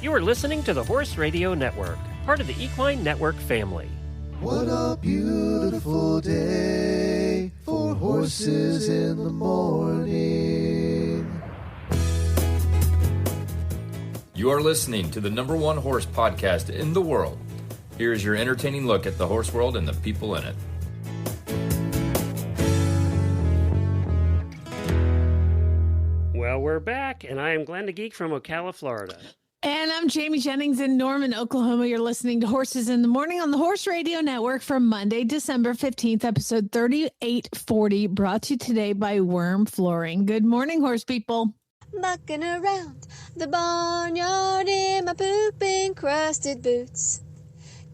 You are listening to the Horse Radio Network, part of the Equine Network family. What a beautiful day for horses in the morning. You are listening to the #1 horse podcast in the world. Here is your entertaining look at the horse world and the people in it. Well, we're back, and I am Glenn the Geek from Ocala, Florida. And I'm Jamie Jennings in Norman, Oklahoma. You're listening to Horses in the Morning on the Horse Radio Network for Monday, December 15th, episode 3840, brought to you today by WERM Flooring. Good morning, horse people. Mucking around the barnyard in my poop-encrusted boots.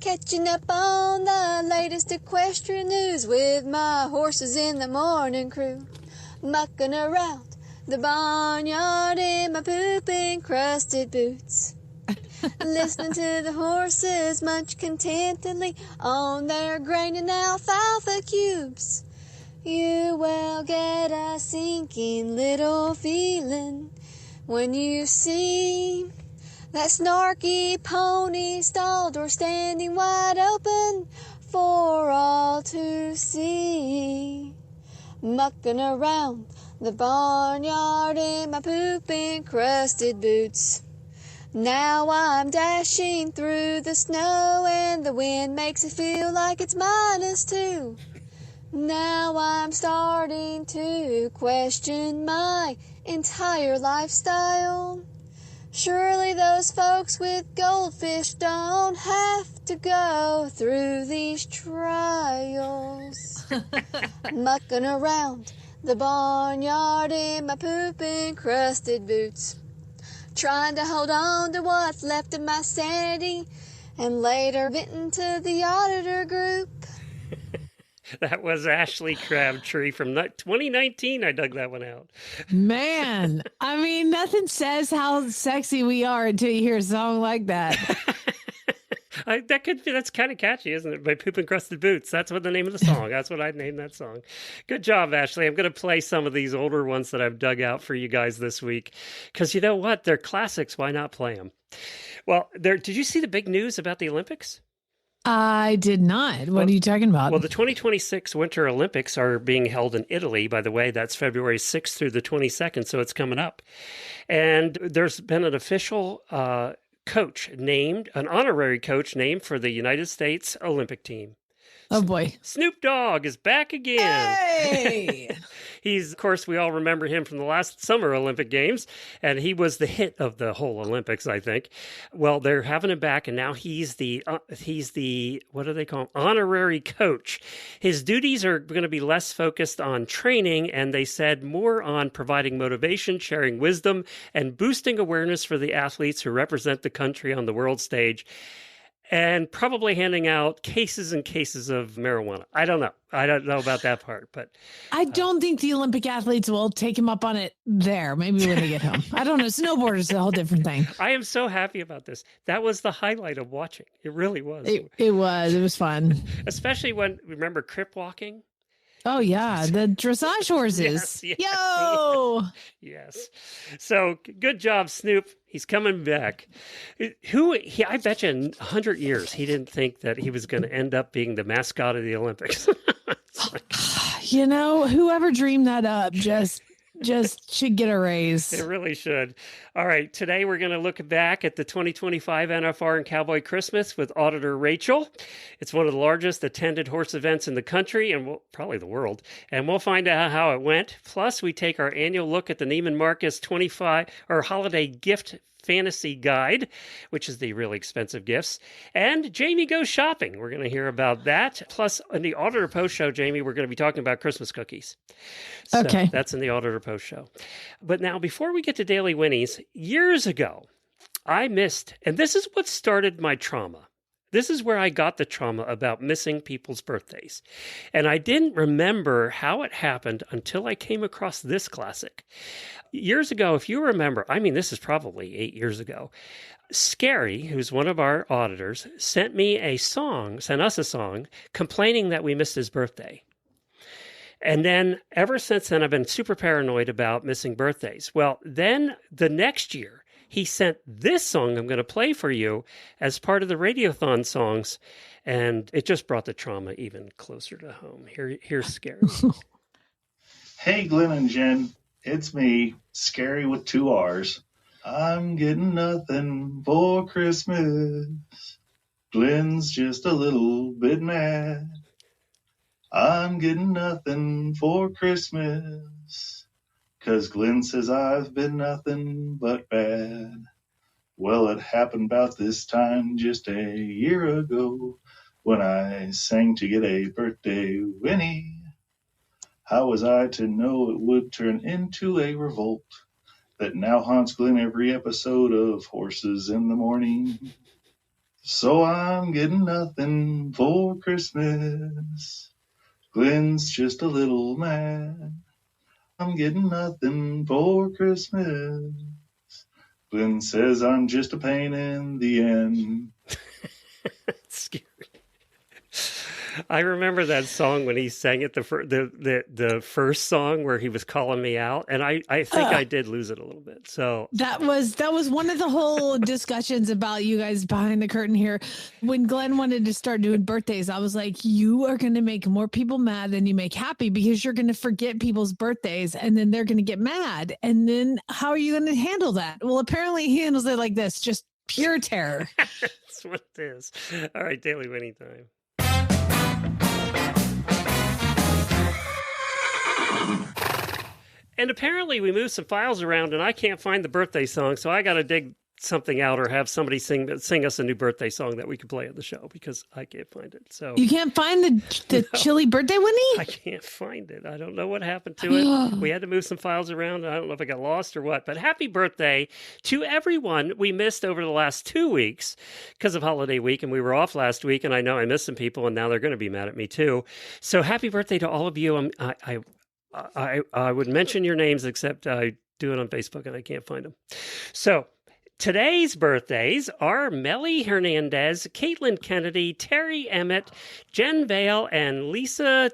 Catching up on the latest equestrian news with my Horses in the Morning crew. Mucking around the barnyard in my poop-encrusted boots. Listening to the horses munch contentedly on their grain and alfalfa cubes. You will get a sinking little feeling when you see that snarky pony stalled or standing wide open for all to see. Mucking around the barnyard in my poop-encrusted boots. Now I'm dashing through the snow and the wind makes it feel like it's -2. Now I'm starting to question my entire lifestyle. Surely those folks with goldfish don't have to go through these trials. Mucking around the barnyard in my poop-encrusted boots. Trying to hold on to what's left of my sanity and later venting to the auditor group. That was Ashley Crabtree from 2019. I dug that one out. Man, I mean, nothing says how sexy we are until you hear a song like that. That's kind of catchy, isn't it? By Poop Encrusted Boots. That's what the name of the song. That's what I'd name that song. Good job, Ashley. I'm going to play some of these older ones that I've dug out for you guys this week. Because you know what? They're classics. Why not play them? Well, did you see the big news about the Olympics? I did not. What are you talking about? Well, the 2026 Winter Olympics are being held in Italy, by the way. That's February 6th through the 22nd, so it's coming up. And there's been an official coach named, an honorary coach named for the United States Olympic team. Oh, boy. Snoop Dogg is back again. Hey! Of course, we all remember him from the last Summer Olympic Games, and he was the hit of the whole Olympics, I think. Well, they're having him back, and now he's the what do they call him? Honorary coach. His duties are going to be less focused on training, and they said more on providing motivation, sharing wisdom, and boosting awareness for the athletes who represent the country on the world stage. And probably handing out cases and cases of marijuana. I don't know. I don't know about that part, but I don't think the Olympic athletes will take him up on it there. Maybe when they get home. I don't know. Snowboarders is a whole different thing. I am so happy about this. That was the highlight of watching. It really was. It was fun. Especially when, remember crip walking? Oh, yeah. The dressage horses. Yes. Yo! Yes. So good job, Snoop. He's coming back. I bet you in 100 years, he didn't think that he was going to end up being the mascot of the Olympics. You know, whoever dreamed that up just should get a raise. It really should. All right. Today, we're going to look back at the 2025 NFR and Cowboy Christmas with Auditor Rachel. It's one of the largest attended horse events in the country and probably the world. And we'll find out how it went. Plus, we take our annual look at the Neiman Marcus 25 or holiday gift fantasy guide, which is the really expensive gifts. And Jamie goes shopping. We're going to hear about that. Plus, in the Auditor Post Show, Jamie, we're going to be talking about Christmas cookies. So okay. That's in the Auditor Post Show. But now, before we get to Daily Whinnies, years ago, I missed, and this is what started my trauma. This is where I got the trauma about missing people's birthdays. And I didn't remember how it happened until I came across this classic. Years ago, if you remember, I mean, this is probably 8 years ago, Scary, who's one of our auditors, sent us a song complaining that we missed his birthday. And then ever since then, I've been super paranoid about missing birthdays. Well, then the next year, he sent this song I'm going to play for you as part of the Radiothon songs. And it just brought the trauma even closer to home. Here's Scary. Hey, Glenn and Jen. It's me, Scary with 2 R's. I'm getting nothing for Christmas. Glenn's just a little bit mad. I'm getting nothing for Christmas, 'cause Glenn says I've been nothing but bad. Well, it happened about this time just a year ago when I sang to get a birthday Whinnie. How was I to know it would turn into a revolt that now haunts Glenn every episode of Horses in the Morning? So I'm getting nothing for Christmas. Glenn's just a little mad. I'm getting nothing for Christmas. Glenn says I'm just a pain in the end. Scary. I remember that song when he sang it, the first song where he was calling me out, and I think I did lose it a little bit. So that was one of the whole discussions about you guys behind the curtain here. When Glenn wanted to start doing birthdays, I was like, you are going to make more people mad than you make happy, because you're going to forget people's birthdays and then they're going to get mad. And then how are you going to handle that? Well, apparently he handles it like this, just pure terror. That's what it is. All right, Daily Winnie time. And apparently we moved some files around and I can't find the birthday song, so I got to dig something out or have somebody sing us a new birthday song that we can play on the show, because I can't find it. So you can't find the chilly birthday, Winnie? I can't find it. I don't know what happened to it. We had to move some files around. I don't know if I got lost or what, but happy birthday to everyone we missed over the last 2 weeks because of holiday week, and we were off last week, and I know I missed some people, and now they're going to be mad at me too. So happy birthday to all of you. I would mention your names, except I do it on Facebook and I can't find them. So today's birthdays are Melly Hernandez, Caitlin Kennedy, Terry Emmett, Jen Vale, and Lisa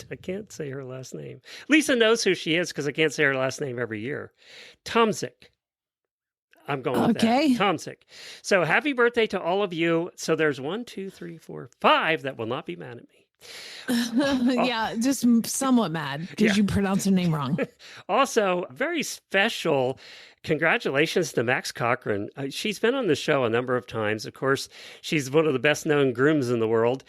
I can't say her last name. Lisa knows who she is because I can't say her last name every year. Tomzik. I'm going with that. Tomzik. So happy birthday to all of you. So there's 1, 2, 3, 4, 5 that will not be mad at me. Yeah, just somewhat mad because you pronounced her name wrong. Also, very special congratulations to Max Cochran. She's been on the show a number of times. Of course, she's one of the best-known grooms in the world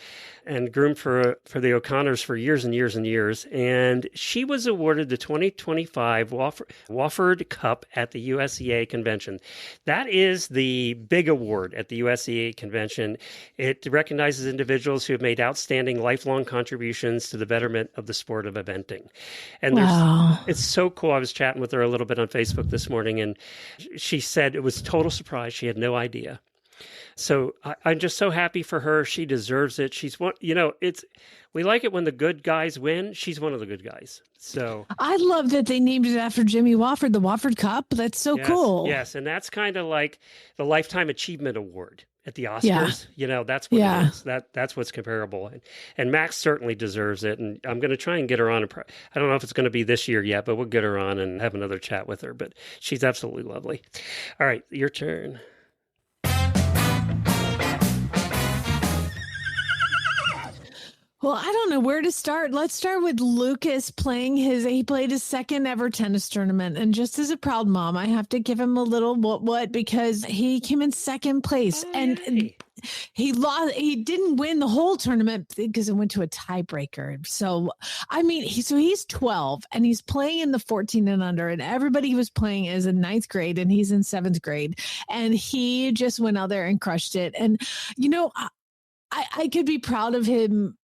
and groomed for the O'Connors for years and years and years. And she was awarded the 2025 Wofford Cup at the USEA convention. That is the big award at the USEA convention. It recognizes individuals who have made outstanding lifelong contributions to the betterment of the sport of eventing. And it's so cool. I was chatting with her a little bit on Facebook this morning, and she said it was a total surprise. She had no idea. So I'm just so happy for her. She deserves it. She's one, we like it when the good guys win. She's one of the good guys. So I love that they named it after Jimmy Wofford, the Wofford Cup. That's so cool. Yes. And that's kind of like the Lifetime Achievement Award at the Oscars. That's what it is. That's what's comparable. And Max certainly deserves it. And I'm going to try and get her on. I don't know if it's going to be this year yet, but we'll get her on and have another chat with her. But she's absolutely lovely. All right, your turn. Well, I don't know where to start. Let's start with Lucas he played his second ever tennis tournament. And just as a proud mom, I have to give him a little what because he came in second place. And he lost. He didn't win the whole tournament because it went to a tiebreaker. So, he's 12 and he's playing in the 14 and under, and everybody he was playing is in 9th grade and he's in 7th grade. And he just went out there and crushed it. And, I could be proud of him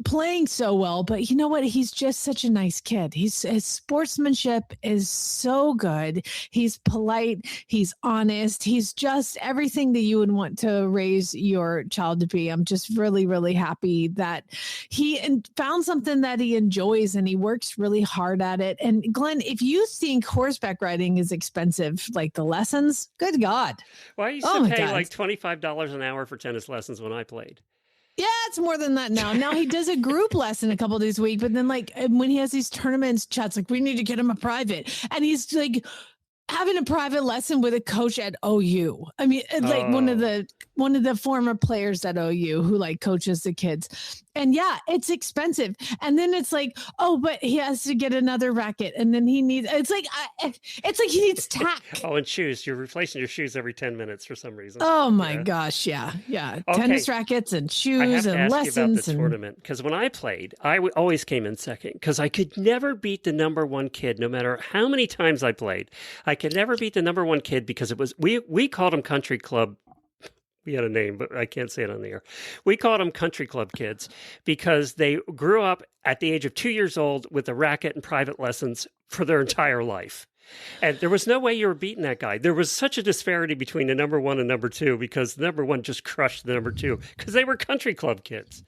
playing so well, but you know what? He's just such a nice kid. His sportsmanship is so good. He's polite. He's honest. He's just everything that you would want to raise your child to be. I'm just really, really happy that he found something that he enjoys and he works really hard at it. And Glenn, if you think horseback riding is expensive, like the lessons, good God. Well, I used to pay like $25 an hour for tennis lessons when I played. Yeah, it's more than that now. Now he does a group lesson a couple of days a week, but then when he has these tournaments, Chad's like, we need to get him a private. And he's like having a private lesson with a coach at OU. I mean, like one of the former players at OU who like coaches the kids. And yeah, it's expensive. And then it's like, oh, but he has to get another racket. And then he needs, it's like he needs tack. Oh, and shoes. You're replacing your shoes every 10 minutes for some reason. Oh my gosh. Yeah. Yeah. Okay. Tennis rackets and shoes I have to and ask lessons. you about the tournament, because when I played, I always came in second because I could never beat the number one kid, no matter how many times I played. I could never beat the number one kid because it was, we called him country club. We had a name, but I can't say it on the air. We called them country club kids because they grew up at the age of 2 years old with a racket and private lessons for their entire life. And there was no way you were beating that guy. There was such a disparity between the number one and number two because the number one just crushed the number two because they were country club kids.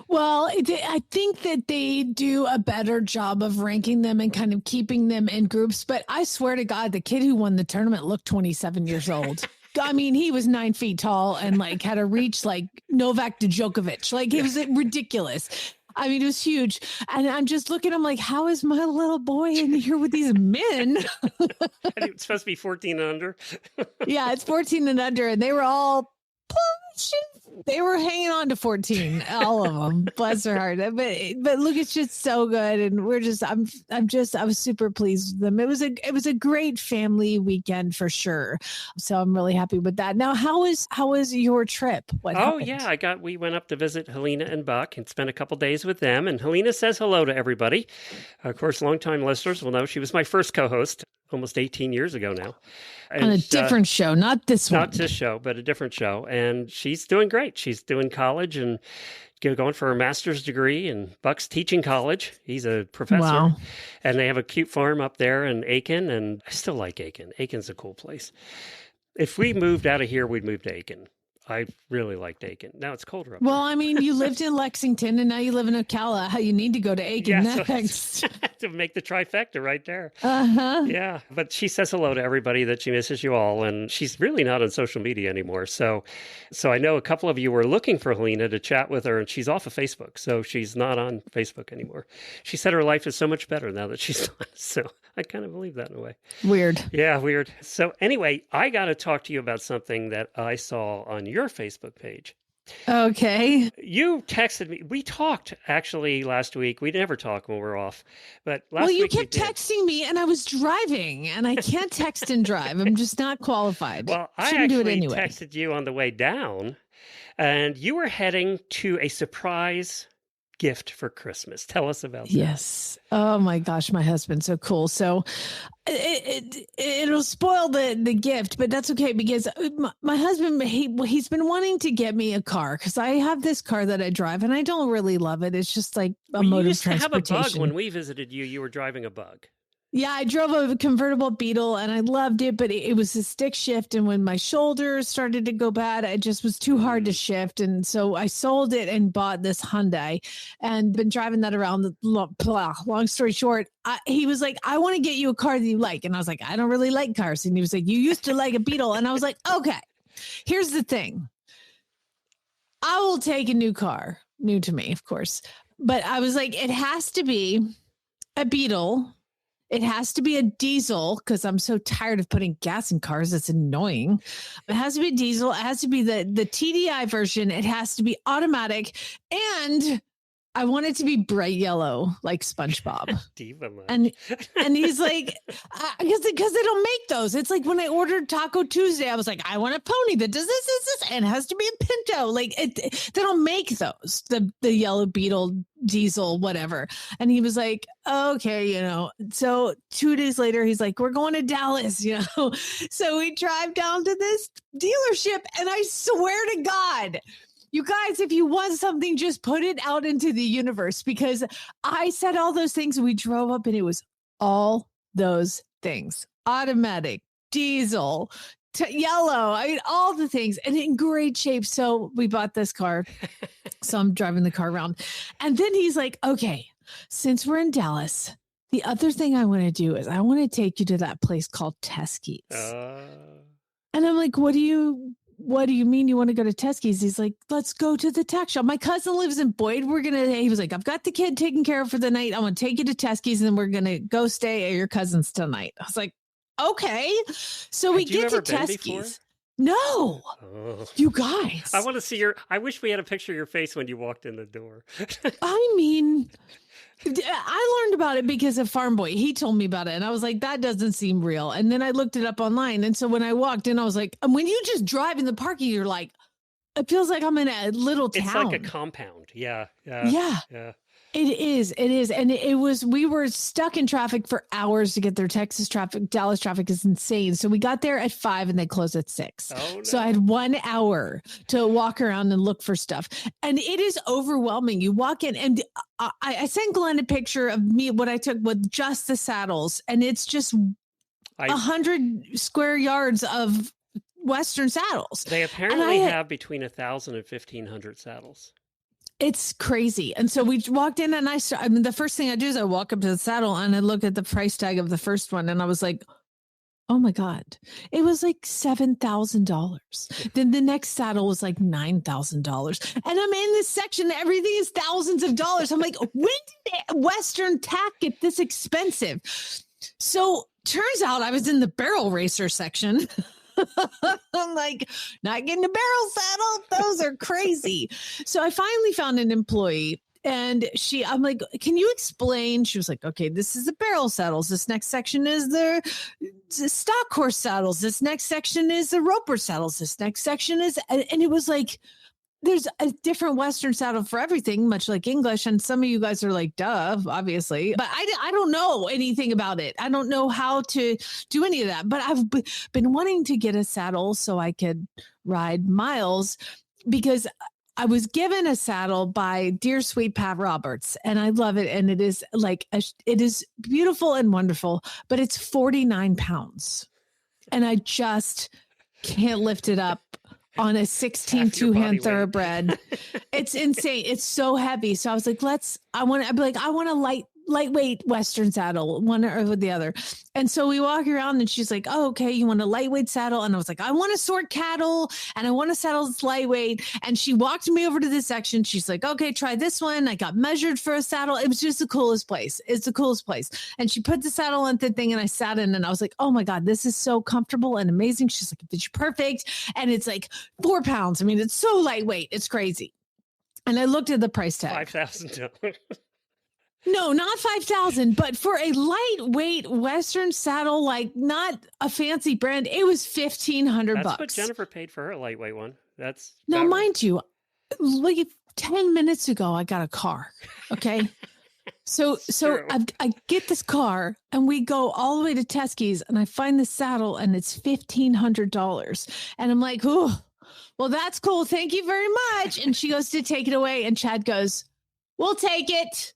Well, I think that they do a better job of ranking them and kind of keeping them in groups. But I swear to God, the kid who won the tournament looked 27 years old. I mean, he was 9 feet tall and like had a reach like Novak Djokovic. Like it was ridiculous. I mean, it was huge. And I'm just looking, I'm like, how is my little boy in here with these men? And it's supposed to be 14 and under. Yeah, it's 14 and under. And they were all they were hanging on to 14, all of them. Bless their heart. But look, it's just so good, and I was super pleased with them. It was a great family weekend for sure. So I'm really happy with that. Now, how was your trip? What happened? Yeah, we went up to visit Helena and Buck and spent a couple days with them. And Helena says hello to everybody. Of course, longtime listeners will know she was my first co-host almost 18 years ago now. And, on a different show, not this one. Not this show, but a different show. And she's doing great. She's doing college and going for her master's degree, and Buck's teaching college. He's a professor. Wow. And they have a cute farm up there in Aiken, and I still like Aiken. Aiken's a cool place. If we moved out of here, we'd move to Aiken. I really liked Aiken. Now it's colder up Well, I mean, you lived in Lexington and now you live in Ocala. How you need to go to Aiken next. To make the trifecta right there. Uh-huh. Yeah. But she says hello to everybody, that she misses you all. And she's really not on social media anymore. So I know a couple of you were looking for Helena to chat with her, and she's off of Facebook. So she's not on Facebook anymore. She said her life is so much better now that she's not. So I kind of believe that in a way. Weird. Yeah, weird. So anyway, I got to talk to you about something that I saw on your Facebook page. Okay. You texted me. We talked actually last week. We never talk when we're off, but last week you kept texting me, and I was driving, and I can't text and drive. I'm just not qualified. Well, I Shouldn't do it actually anyway. texted you on the way down, and you were heading to a surprise gift for Christmas. Tell us about that. Yes. Oh my gosh, my husband's so cool. So it'll spoil the gift, but that's okay, because my husband, he's been wanting to get me a car, because I have this car that I drive and I don't really love it. It's just like a mode of transportation. You used to have a Bug when we visited you. You were driving a Bug. Yeah, I drove a convertible Beetle and I loved it, but it was a stick shift. And when my shoulders started to go bad, it just was too hard to shift. And so I sold it and bought this Hyundai and been driving that around. Long story short, he was like, I want to get you a car that you like. And I was like, I don't really like cars. And he was like, you used to like a Beetle. And I was like, okay, here's the thing. I will take a new car, new to me, of course. But I was like, it has to be a Beetle. It has to be a diesel, because I'm so tired of putting gas in cars. It's annoying. It has to be diesel. It has to be the TDI version. It has to be automatic. And I want it to be bright yellow, like SpongeBob. Diva much. And he's like, because they don't make those. It's like when I ordered Taco Tuesday, I was like, I want a pony that does this, and it has to be a Pinto. Like they don't make those, the yellow Beetle diesel, whatever. And he was like, okay, so 2 days later, he's like, we're going to Dallas, So we drive down to this dealership, and I swear to God, you guys, if you want something, just put it out into the universe, because I said all those things and we drove up and it was all those things. Automatic, diesel, yellow, I mean, all the things, and in great shape. So we bought this car. So I'm driving the car around. And then he's like, okay, since we're in Dallas, the other thing I want to do is I want to take you to that place called Teskeys. And I'm like, what do you mean you want to go to Teskeys? He's like, let's go to the tack shop. My cousin lives in Boyd. He was like, I've got the kid taken care of for the night. I want to take you to Teskeys, and then we're going to go stay at your cousin's tonight. I was like, Okay. So we Had you get to ever been before? Teskeys. No, Oh. you guys. I want to see I wish we had a picture of your face when you walked in the door. I mean, I learned about it because of Farm Boy. He told me about it, and I was like, that doesn't seem real. And then I looked it up online. And so when I walked in, I was like, and when you just drive in the parking, you're like, it feels like I'm in a little town. It's like a compound. Yeah. Yeah. It is. And we were stuck in traffic for hours to get there. Dallas traffic is insane. So we got there at 5 and they closed at 6. Oh, no. So I had 1 hour to walk around and look for stuff. And it is overwhelming. You walk in and I sent Glenn a picture of what I took with just the saddles. And it's just 100 square yards of Western saddles. They apparently have between 1,000 and 1,500 saddles. It's crazy. And so we walked in and the first thing I do is I walk up to the saddle and I look at the price tag of the first one. And I was like, oh my God, it was like $7,000. Then the next saddle was like $9,000. And I'm in this section. Everything is thousands of dollars. I'm like, when did Western tack get this expensive? So turns out I was in the barrel racer section. I'm like, not getting a barrel saddle. Those are crazy. So I finally found an employee and I'm like, can you explain? She was like, okay, this is the barrel saddles. This next section is the stock horse saddles. This next section is the roper saddles. This next section is, and it was like, there's a different Western saddle for everything, much like English. And some of you guys are like, duh, obviously. But I don't know anything about it. I don't know how to do any of that. But I've been wanting to get a saddle so I could ride miles because I was given a saddle by dear sweet Pat Roberts. And I love it. And it is like, it is beautiful and wonderful, but it's 49 pounds. And I just can't lift it up on a 16 two-hand thoroughbred. It's insane. It's so heavy. So I was like, I want a lightweight Western saddle, one or the other. And so we walk around and she's like, oh, okay, you want a lightweight saddle? And I was like, I want to sort cattle and I want a saddle that's lightweight. And she walked me over to this section. She's like, okay, try this one. I got measured for a saddle. It was just the coolest place. It's the coolest place. And she put the saddle on the thing and I sat in and I was like, oh my God, this is so comfortable and amazing. She's like, it's perfect. And it's like 4 pounds. I mean, it's so lightweight. It's crazy. And I looked at the price tag. $5,000. No, not 5,000, but for a lightweight Western saddle, like not a fancy brand, it was $1,500. That's what Jennifer paid for her lightweight one. That's now, mind you, like 10 minutes ago, I got a car. Okay. So I get this car and we go all the way to Teskeys and I find the saddle and it's $1,500. And I'm like, oh, well, that's cool. Thank you very much. And she goes to take it away. And Chad goes, we'll take it.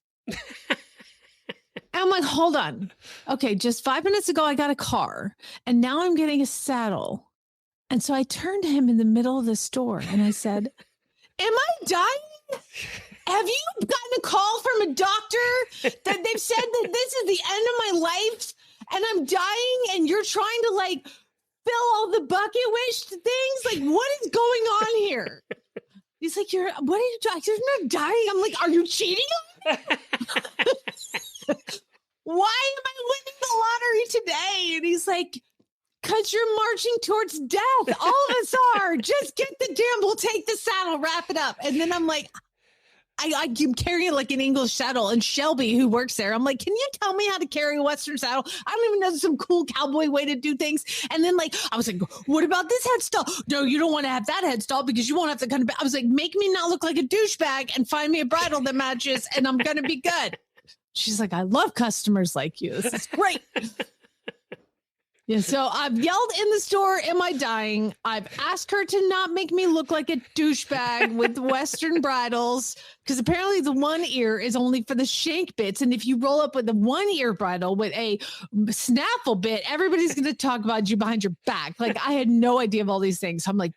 I'm like, hold on. Okay, just 5 minutes ago, I got a car and now I'm getting a saddle. And so I turned to him in the middle of the store and I said, am I dying? Have you gotten a call from a doctor that they've said that this is the end of my life and I'm dying and you're trying to like fill all the bucket wish things? Like, what is going on here? He's like, what are you doing? You're not dying. I'm like, are you cheating? Why am I winning the lottery today? And he's like, because you're marching towards death. All of us are. Just get the damn, we'll take the saddle, wrap it up. And then I'm like, I'm carrying like an English saddle. And Shelby, who works there, I'm like, can you tell me how to carry a Western saddle? I don't even know some cool cowboy way to do things. And then like, I was like, what about this headstall? No, you don't want to have that headstall because you won't have to kind of, I was like, make me not look like a douchebag and find me a bridle that matches and I'm going to be good. She's like, I love customers like you. This is great. Yeah, so I've yelled in the store, am I dying? I've asked her to not make me look like a douchebag with Western bridles, because apparently the one ear is only for the shank bits. And if you roll up with the one ear bridle with a snaffle bit, everybody's going to talk about you behind your back. Like, I had no idea of all these things. I'm like,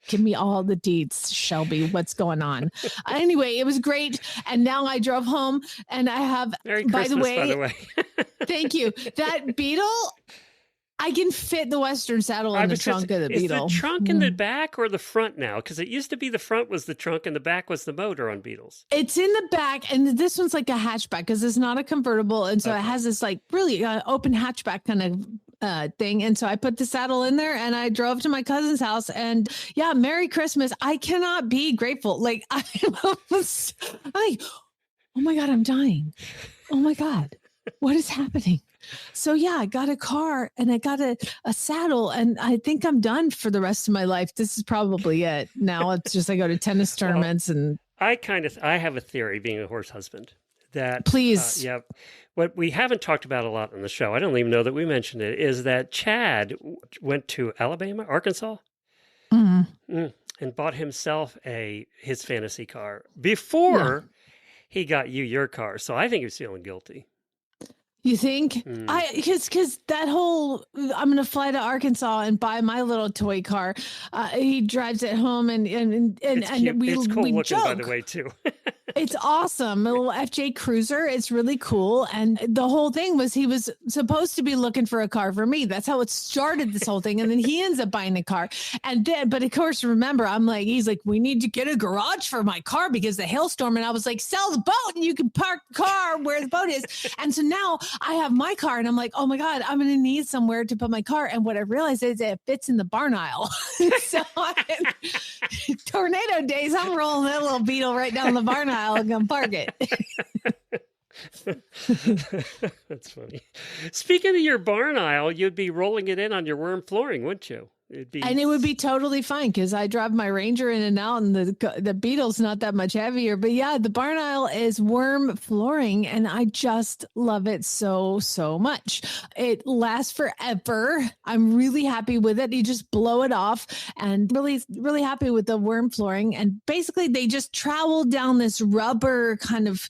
give me all the deets, Shelby. What's going on? Anyway, it was great. And now I drove home and I have, Merry Christmas, by the way. Thank you. That Beetle, I can fit the Western saddle in the trunk of the Beetle. Is the trunk in the back or the front now? Because it used to be the front was the trunk and the back was the motor on Beetles. It's in the back, and this one's like a hatchback because it's not a convertible. And so it has this like really open hatchback kind of thing. And so I put the saddle in there and I drove to my cousin's house, and yeah, Merry Christmas. I cannot be grateful. Like I was like, oh my God, I'm dying. Oh my God, what is happening? So yeah, I got a car and I got a saddle, and I think I'm done for the rest of my life. This is probably it. Now it's just I go to tennis tournaments and I have a theory, being a horse husband, that please. What we haven't talked about a lot on the show, I don't even know that we mentioned it, is that Chad went to Arkansas, and bought himself his fantasy car before he got you your car. So I think he was feeling guilty. You think? Because that whole, I'm going to fly to Arkansas and buy my little toy car. He drives it home and it's cool we looking, joke. by the way, too. It's awesome. A little FJ Cruiser. It's really cool. And the whole thing was he was supposed to be looking for a car for me. That's how it started, this whole thing. And then he ends up buying a car. And then, but of course, remember, he's like, we need to get a garage for my car because the hailstorm. And I was like, sell the boat and you can park the car where the boat is. And so now I have my car and I'm like, oh my God, I'm going to need somewhere to put my car. And what I realized is it fits in the barn aisle. So tornado days, I'm rolling that little Beetle right down the barn aisle and gonna park it. That's funny. Speaking of your barn aisle, you'd be rolling it in on your WERM flooring, wouldn't you? And it would be totally fine because I drive my Ranger in and out, and the Beetle's not that much heavier. But yeah, the barn aisle is WERM flooring, and I just love it so much. It lasts forever. I'm really happy with it. You just blow it off, and really happy with the WERM flooring. And basically, they just trowel down this rubber kind of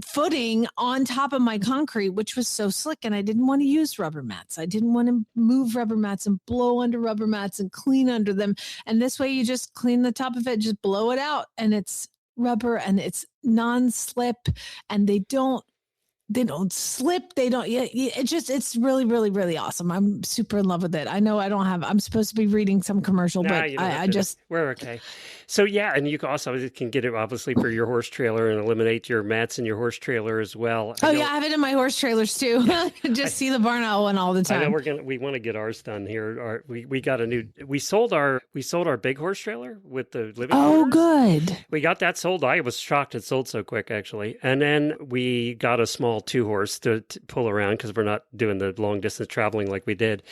footing on top of my concrete, which was so slick. And I didn't want to use rubber mats. I didn't want to move rubber mats and blow under rubber mats and clean under them. And this way you just clean the top of it, just blow it out, and it's rubber and it's non-slip, and they don't slip. It's really awesome. I'm super in love with it. I know I'm supposed to be reading some commercial, but we're okay. So yeah, and you can get it obviously for your horse trailer and eliminate your mats in your horse trailer as well. I have it in my horse trailers too. See the barn owl one all the time. I know we want to get ours done here. We sold our big horse trailer with the living quarters. Good. We got that sold. I was shocked it sold so quick, actually. And then we got a small 2-horse to pull around because we're not doing the long distance traveling like we did.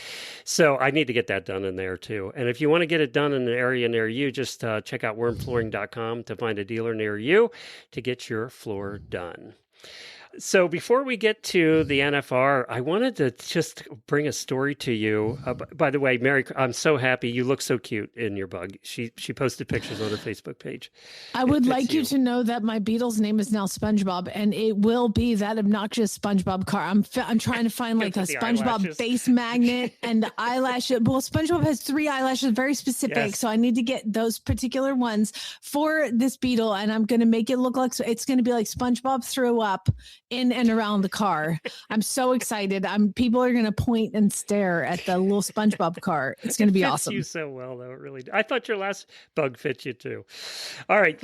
So I need to get that done in there too. And if you want to get it done in an area near you, just check out wormflooring.com to find a dealer near you to get your floor done. So before we get to the NFR, I wanted to just bring a story to you. By the way, Mary, I'm so happy. You look so cute in your bug. She posted pictures on her Facebook page. I would like you to know that my Beetle's name is now SpongeBob, and it will be that obnoxious SpongeBob car. I'm trying to find like a SpongeBob face magnet and the eyelashes. Well, SpongeBob has 3 eyelashes, very specific. Yes. So I need to get those particular ones for this Beetle, and I'm going to make it look like it's going to be like SpongeBob threw up in and around the car. I'm so excited. People are going to point and stare at the little SpongeBob car. It's going to be awesome. It fits you so well, though. It really. I thought your last bug fit you too. All right,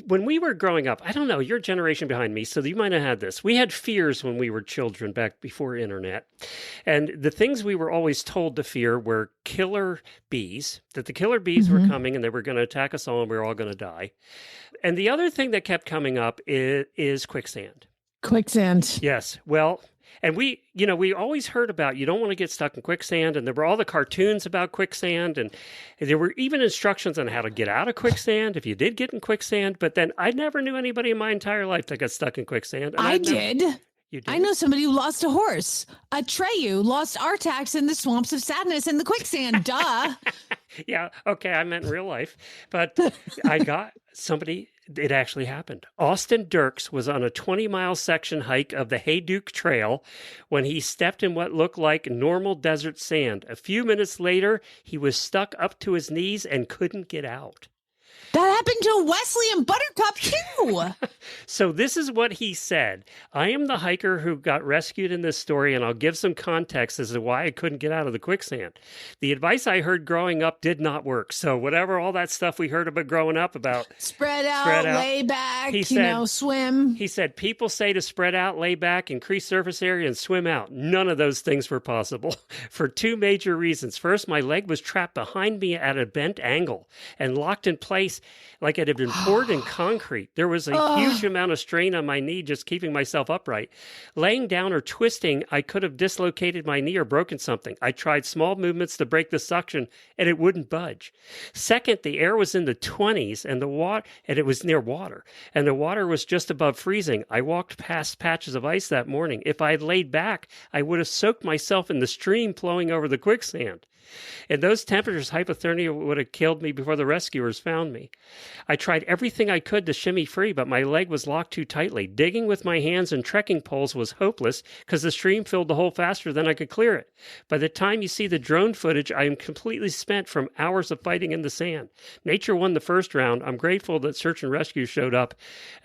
when we were growing up, I don't know, your generation behind me, so you might have had this. We had fears when we were children back before internet. And the things we were always told to fear were killer bees, that the killer bees were coming and they were going to attack us all and we were all going to die. And the other thing that kept coming up is quicksand. Quicksand. Yes. Well, and we always heard about you don't want to get stuck in quicksand, and there were all the cartoons about quicksand, and there were even instructions on how to get out of quicksand if you did get in quicksand. But then I never knew anybody in my entire life that got stuck in quicksand. I did. You did? I know somebody who lost a horse. Atreyu lost Artax in the swamps of sadness in the quicksand. Duh. Yeah. Okay. I meant real life, but I got somebody. It actually happened. Austin Dirks was on a 20-mile section hike of the Hayduke Trail when he stepped in what looked like normal desert sand. A few minutes later, he was stuck up to his knees and couldn't get out. That happened to Wesley and Buttercup, too. So this is what he said. I am the hiker who got rescued in this story, and I'll give some context as to why I couldn't get out of the quicksand. The advice I heard growing up did not work. So whatever, all that stuff we heard about growing up about spread out, lay back, swim. He said, people say to spread out, lay back, increase surface area, and swim out. None of those things were possible for two major reasons. First, my leg was trapped behind me at a bent angle and locked in place like it had been poured in concrete. There was a huge amount of strain on my knee just keeping myself upright. Laying down or twisting, I could have dislocated my knee or broken something. I tried small movements to break the suction, and it wouldn't budge. Second, the air was in the 20s, and it was near water, and the water was just above freezing. I walked past patches of ice that morning. If I had laid back, I would have soaked myself in the stream flowing over the quicksand. In those temperatures, hypothermia would have killed me before the rescuers found me. I tried everything I could to shimmy free, but my leg was locked too tightly. Digging with my hands and trekking poles was hopeless because the stream filled the hole faster than I could clear it. By the time you see the drone footage, I am completely spent from hours of fighting in the sand. Nature won the first round. I'm grateful that search and rescue showed up,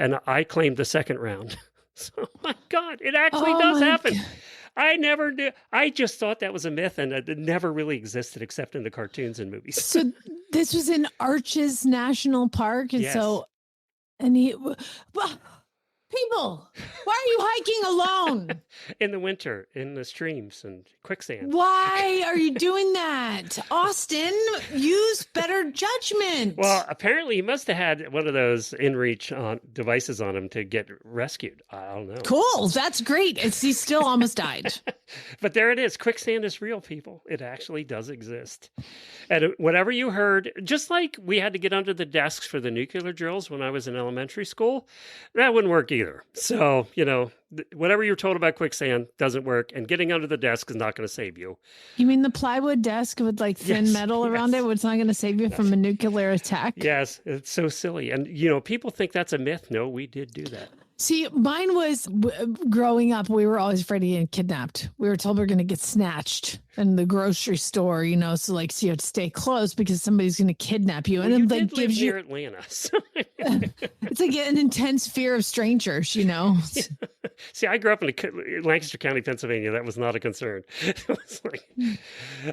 and I claimed the second round. So, my God, it actually does happen. God. I never knew. I just thought that was a myth, and it never really existed except in the cartoons and movies. So this was in Arches National Park, and people, why are you hiking alone? In the winter, in the streams and quicksand. Why are you doing that? Austin, use better judgment. Well, apparently he must have had one of those in-reach devices on him to get rescued. I don't know. Cool. That's great. He still almost died. But there it is. Quicksand is real, people. It actually does exist. And whatever you heard, just like we had to get under the desks for the nuclear drills when I was in elementary school, that wouldn't work either. So, whatever you're told about quicksand doesn't work, and getting under the desk is not going to save you. You mean the plywood desk with thin metal around it? It's not going to save you from a nuclear attack? Yes, it's so silly. And, people think that's a myth. No, we did do that. See, mine was growing up, we were always afraid of getting kidnapped. We were told we were going to get snatched in the grocery store, so you have to stay close because somebody's going to kidnap you. And then it gives you Atlanta. It's like an intense fear of strangers, See, I grew up in Lancaster County, Pennsylvania. That was not a concern.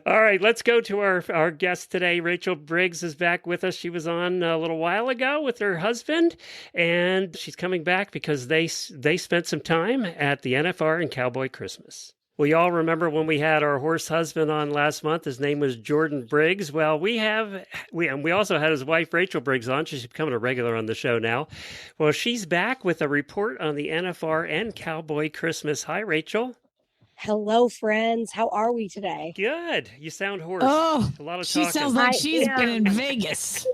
All right, let's go to our guest today. Rachel Briggs is back with us. She was on a little while ago with her husband, and she's coming back because they spent some time at the NFR and Cowboy Christmas. We all remember when we had our horse husband on last month. His name was Jordan Briggs. Well, we also had his wife, Rachel Briggs, on. She's becoming a regular on the show now. Well, she's back with a report on the NFR and Cowboy Christmas. Hi, Rachel. Hello, friends. How are we today? Good. You sound hoarse. Oh, a lot of she talking. sounds like she's been in Vegas.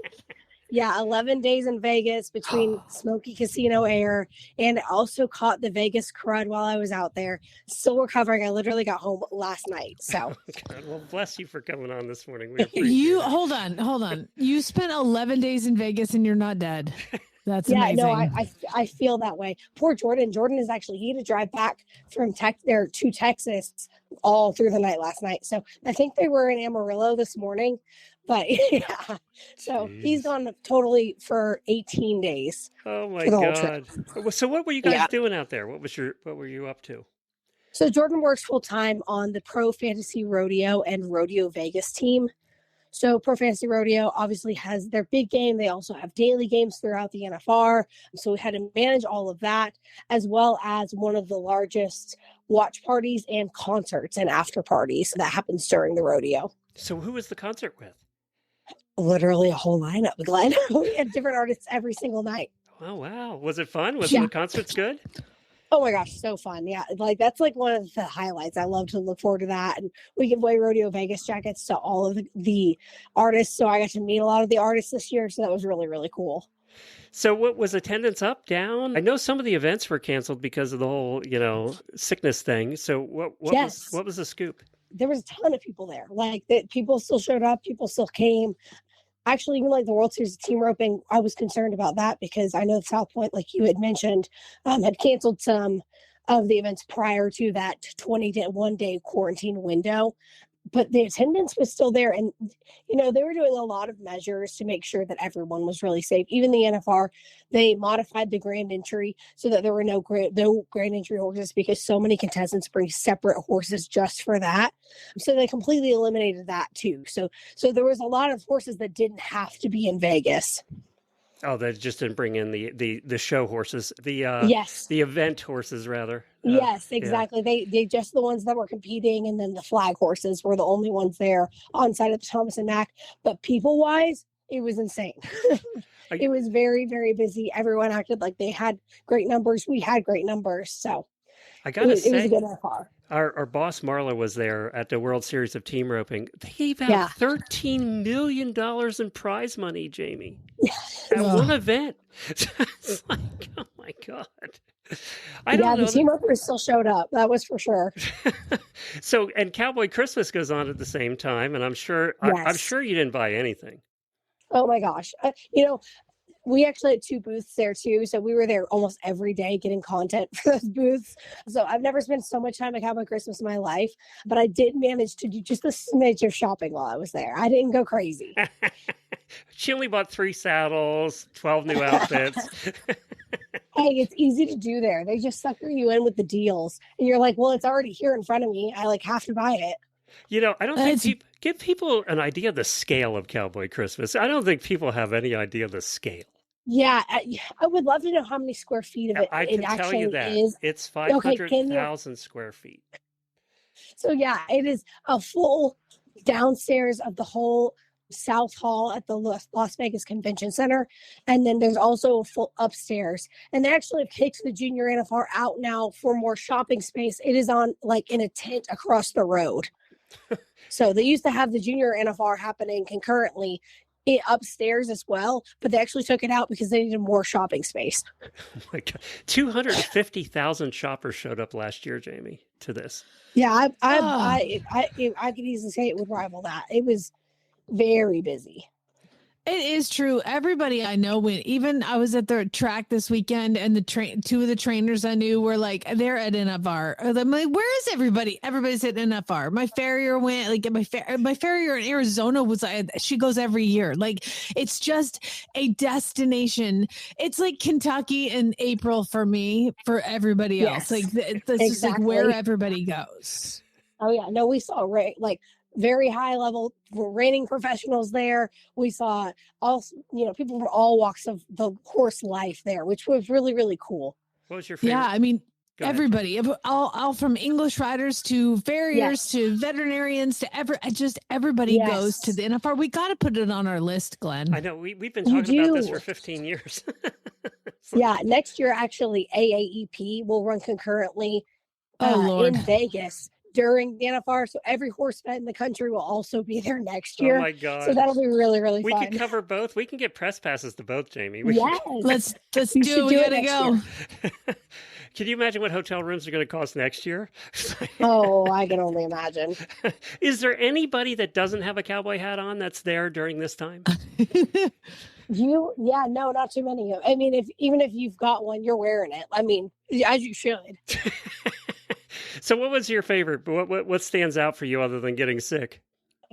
Yeah, 11 days in Vegas between smoky casino air, and I also caught the Vegas crud while I was out there. Still recovering. I literally got home last night. So, God, well, bless you for coming on this morning. Hold on. You spent 11 days in Vegas and you're not dead. That's amazing. No, I feel that way. Poor Jordan. Jordan is actually, he had to drive back from to Texas all through the night last night. So I think they were in Amarillo this morning. But yeah, so he's gone totally for 18 days. Oh my God! So what were you guys doing out there? What were you up to? So Jordan works full time on the Pro Fantasy Rodeo and Rodeo Vegas team. So Pro Fantasy Rodeo obviously has their big game. They also have daily games throughout the NFR. So we had to manage all of that, as well as one of the largest watch parties and concerts and after parties that happens during the rodeo. So who was the concert with? Literally a whole lineup, Glenn. We had different artists every single night. Oh, wow. Was it fun? Was the concerts good? Oh my gosh, so fun. Yeah, that's one of the highlights. I love to look forward to that. And we give away Rodeo Vegas jackets to all of the artists. So I got to meet a lot of the artists this year. So that was really, really cool. So what was attendance up, down? I know some of the events were canceled because of the whole, sickness thing. So what was the scoop? There was a ton of people there. People still showed up. People still came. Actually, even the World Series of Team Roping, I was concerned about that because I know South Point, like you had mentioned, had canceled some of the events prior to that 21-day quarantine window. but the attendance was still there. And, they were doing a lot of measures to make sure that everyone was really safe. Even the NFR, they modified the grand entry so that there were no grand entry horses, because so many contestants bring separate horses just for that. So they completely eliminated that too. So there was a lot of horses that didn't have to be in Vegas. Oh, they just didn't bring in the show horses, Yes. the event horses rather. Yes, exactly. Yeah. They just the ones that were competing, and then the flag horses were the only ones there on site at the Thomas and Mack. But people wise, it was insane. It was very, very busy. Everyone acted like they had great numbers. We had great numbers. So I gotta say, it was a good NFR. Our boss Marla was there at the World Series of Team Roping. They gave out $13 million in prize money, Jamie, at one event. It's like, oh my God. I don't know. The team ropers still showed up. That was for sure. So, and Cowboy Christmas goes on at the same time, and I'm sure I'm sure you didn't buy anything. Oh my gosh. We actually had 2 booths there too. So we were there almost every day getting content for those booths. So I've never spent so much time at Cowboy Christmas in my life, but I did manage to do just a smidge of shopping while I was there. I didn't go crazy. She only bought 3 saddles, 12 new outfits. Hey, it's easy to do there. They just sucker you in with the deals. And you're like, well, it's already here in front of me. I have to buy it. I don't think give people an idea of the scale of Cowboy Christmas. I don't think people have any idea of the scale. Yeah, I would love to know how many square feet of it I can tell you that. Is. It's 500,000 square feet. So yeah, it is a full downstairs of the whole South Hall at the Las Vegas Convention Center. And then there's also a full upstairs. And they actually have kicked the junior NFR out now for more shopping space. It is on in a tent across the road. So they used to have the junior NFR happening concurrently upstairs as well, but they actually took it out because they needed more shopping space. Oh my God. 250,000 shoppers showed up last year, Jamie, to this. Yeah, I could easily say it would rival that. It was very busy. It is true. Everybody I know went. Even I was at the track this weekend, and the 2 of the trainers I knew were they're at NFR. I'm like, where is everybody? Everybody's at NFR. My farrier went. My farrier in Arizona was. She goes every year. It's just a destination. It's like Kentucky in April for me. For everybody else, it's just where everybody goes. Oh yeah, no, we saw very high level reining professionals there. We saw people from all walks of the horse life there, which was really, really cool. What was your favorite? Yeah, I mean, everybody, all from English riders to farriers to veterinarians to everybody goes to the NFR. We got to put it on our list, Glenn. I know we've been talking about this for 15 years. Yeah, next year actually AAEP will run concurrently in Vegas during the NFR, so every horse vet in the country will also be there next year. Oh my God! So that'll be really, really fun. We could cover both. We can get press passes to both, Jamie. Yes, let's do it. We gotta go. Can you imagine what hotel rooms are going to cost next year? Oh, I can only imagine. Is there anybody that doesn't have a cowboy hat on that's there during this time? No, not too many. I mean, even if you've got one, you're wearing it. I mean, as you should. So what was your favorite? What stands out for you other than getting sick?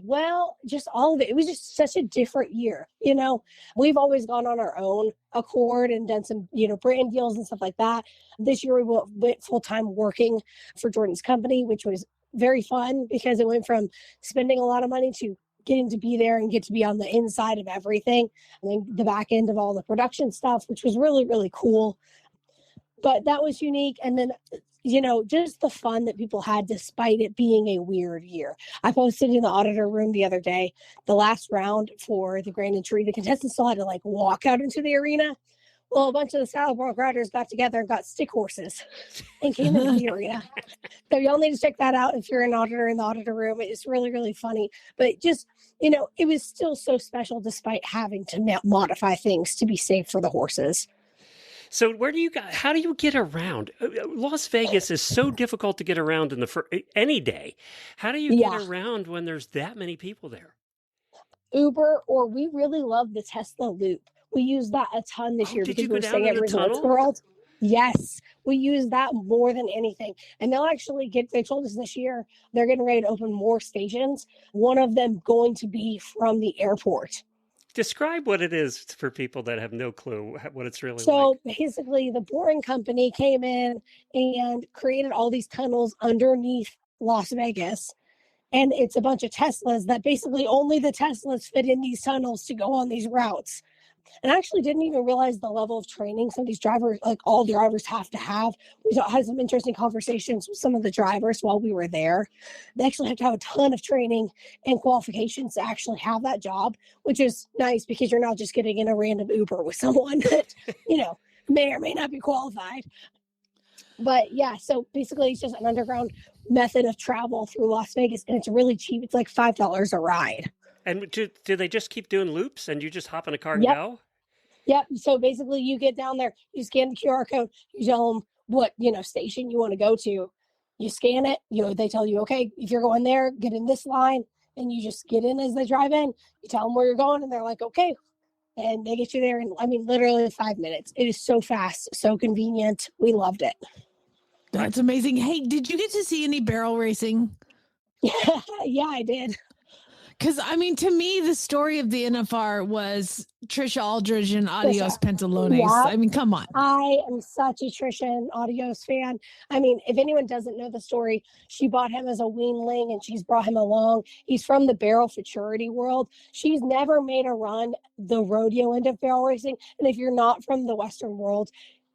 Well, just all of it. It was just such a different year. We've always gone on our own accord and done some, brand deals and stuff like that. This year we went full-time working for Jordan's company, which was very fun because it went from spending a lot of money to getting to be there and get to be on the inside of everything. And then the back end of all the production stuff, which was really, really cool. But that was unique. And then just the fun that people had despite it being a weird year. I posted in the auditor room the other day, the last round for the grand entry, the contestants still had to walk out into the arena. Well, a bunch of the Saddlebrook riders got together and got stick horses and came into the arena. So y'all need to check that out if you're an auditor in the auditor room. It's really, really funny. But just, it was still so special despite having to modify things to be safe for the horses. So how do you get around? Las Vegas is so difficult to get around any day. How do you get around when there's that many people there? Uber, or we really love the Tesla Loop. We use that a ton this year because we were staying at Resorts World. Yes, we use that more than anything. And they'll actually they told us this year, they're getting ready to open more stations. One of them going to be from the airport. Describe what it is for people that have no clue what it's really like. So basically, the Boring Company came in and created all these tunnels underneath Las Vegas. And it's a bunch of Teslas that basically only the Teslas fit in these tunnels to go on these routes. And I actually didn't even realize the level of training some of these drivers, like all drivers, have to have. We had some interesting conversations with some of the drivers while we were there. They actually have to have a ton of training and qualifications to actually have that job, which is nice because you're not just getting in a random Uber with someone that, may or may not be qualified. But yeah, so basically it's just an underground method of travel through Las Vegas, and it's really cheap. It's like $5 a ride. And do they just keep doing loops and you just hop in a car and go? Yep. So basically you get down there, you scan the QR code, you tell them what, station you want to go to. You scan it, they tell you, okay, if you're going there, get in this line, and you just get in as they drive in. You tell them where you're going, and they're like, okay. And they get you there in, literally 5 minutes. It is so fast, so convenient. We loved it. That's amazing. Hey, did you get to see any barrel racing? Yeah, I did. Because, to me, the story of the NFR was Trisha Aldridge and Adios Pantalones. Yeah. Come on. I am such a Trisha and Adios fan. If anyone doesn't know the story, she bought him as a weanling and she's brought him along. He's from the barrel futurity world. She's never made a run the rodeo end of barrel racing. And if you're not from the Western world,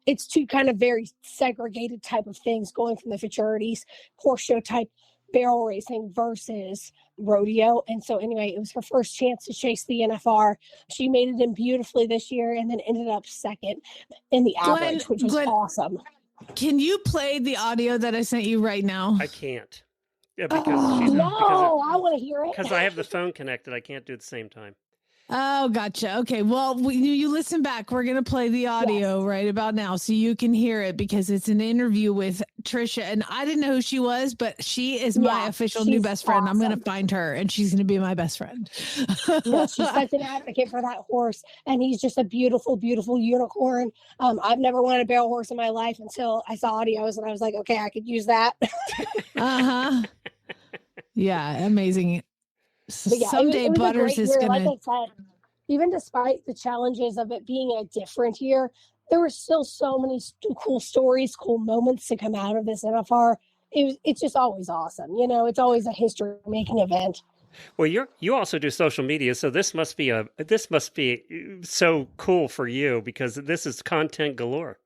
it's two kind of very segregated type of things going from the futurities, horse show type barrel racing versus rodeo. And so anyway, it was her first chance to chase the NFR. She made it in beautifully this year and then ended up second in the average, which was awesome. Can you play the audio that I sent you right now? I can't. Yeah, I want to hear it. Because I have the phone connected. I can't do it at the same time. Oh, gotcha. Okay. Well, you listen back. We're going to play the audio right about now so you can hear it because it's an interview with Trisha. And I didn't know who she was, but she is my official new best friend. I'm going to find her and she's going to be my best friend. She's such an advocate for that horse. And he's just a beautiful, beautiful unicorn. I've never wanted a barrel horse in my life until I saw Adios and I was like, okay, I could use that. Yeah. Amazing. Yeah, someday it was Butters is going to, like I said, even despite the challenges of it being a different year, there were still so many cool stories, cool moments to come out of this NFR. It's just always awesome. It's always a history making event. Well, you also do social media, so this must be so cool for you because this is content galore.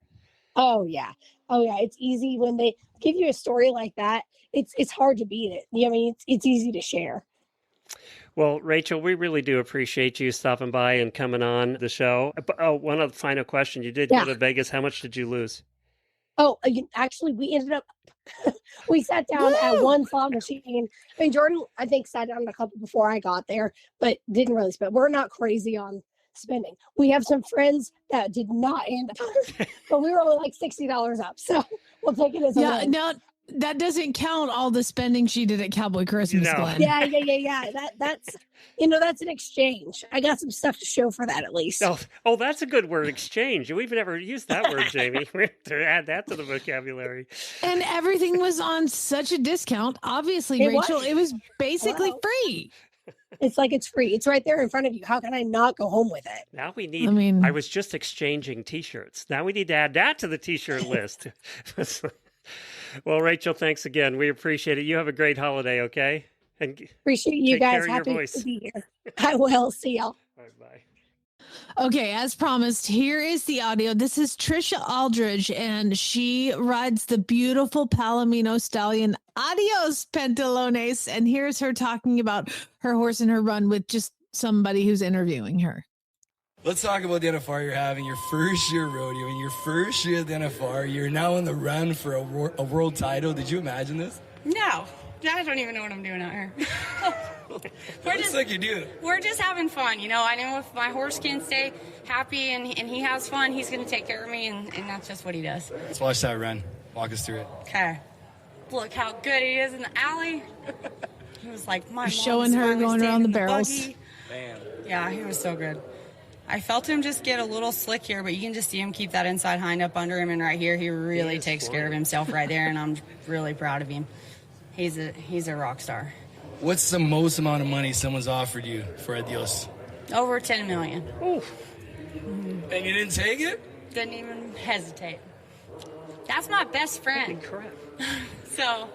Oh yeah. It's easy when they give you a story like that. It's hard to beat it. It's easy to share. Well, Rachel, we really do appreciate you stopping by and coming on the show. Oh, one other final question. You did go to Vegas. How much did you lose? Oh, actually, we ended up, we sat down at one slot machine. Jordan, I think, sat down a couple before I got there, but didn't really spend. We're not crazy on spending. We have some friends that did not end up, but we were only like $60 up. So we'll take it as a win. No, that doesn't count all the spending she did at Cowboy Christmas. No. Yeah. That's that's an exchange. I got some stuff to show for that at least. Oh, that's a good word, exchange. We've never used that word, Jamie. We have to add that to the vocabulary. And everything was on such a discount. Obviously, Rachel, it was basically free. It's like it's free. It's right there in front of you. How can I not go home with it? Now we need, I was just exchanging T-shirts. Now we need to add that to the T-shirt list. Well, Rachel, thanks again. We appreciate it. You have a great holiday, okay? And appreciate you guys. Happy to be here. I will. See y'all. All right, bye. Okay, as promised, here is the audio. This is Trisha Aldridge, and she rides the beautiful Palomino stallion Adios Pantalones. And here's her talking about her horse and her run with just somebody who's interviewing her. Let's talk about the NFR you're having, your first year rodeo, and your first year at the NFR. You're now on the run for a world title. Did you imagine this? No. I don't even know what I'm doing out here. Looks like you do. We're just having fun. I know if my horse can stay happy and he has fun, he's going to take care of me, and that's just what he does. Let's watch that run. Walk us through it. Okay. Look how good he is in the alley. He was like, my mom's showing her going around the barrels. Man. Yeah, he was so good. I felt him just get a little slick here, but you can just see him keep that inside hind up under him, and right here he really takes care of himself right there, and I'm really proud of him. He's a rock star. What's the most amount of money someone's offered you for Adios? Over $10 million. Oh. And you didn't take it? Didn't even hesitate. That's my best friend. Crap. So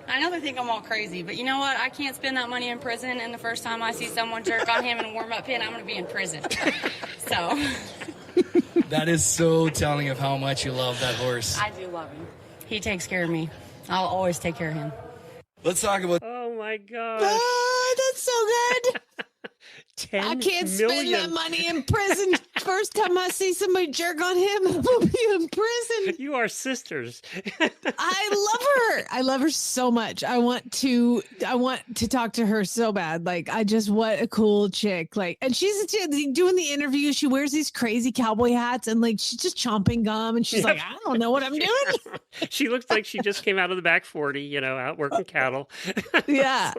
I know they think I'm all crazy, but you know what? I can't spend that money in prison, and the first time I see someone jerk on him in a warm-up pin, I'm going to be in prison. So That is so telling of how much you love that horse. I do love him. He takes care of me. I'll always take care of him. Let's talk about... Oh, my God. Oh, that's so good. I can't spend that money in prison. First time I see somebody jerk on him, I'll be in prison. You are sisters. I love her. I love her so much. I want to talk to her so bad. Like, what a cool chick. Like, and she's doing the interview. She wears these crazy cowboy hats and like, she's just chomping gum. And she's like, I don't know what I'm doing. She looks like she just came out of the back 40, out working cattle. Yeah.